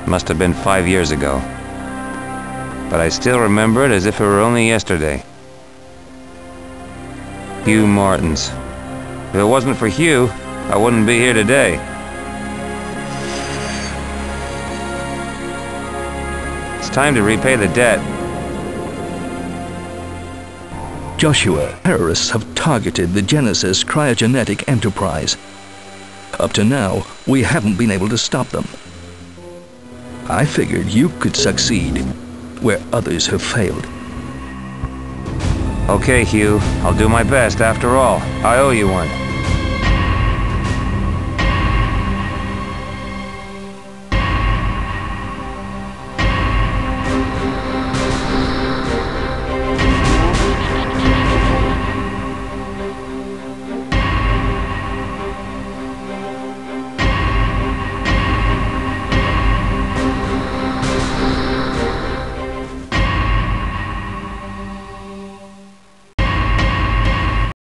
Must have been 5 years ago. But I still remember it as if it were only yesterday. Hugh Martins. If it wasn't for Hugh, I wouldn't be here today. It's time to repay the debt. Joshua, terrorists have targeted the Genesis cryogenetic enterprise. Up to now, we haven't been able to stop them. I figured you could succeed where others have failed. Okay, Hugh. I'll do my best after all. I owe you one.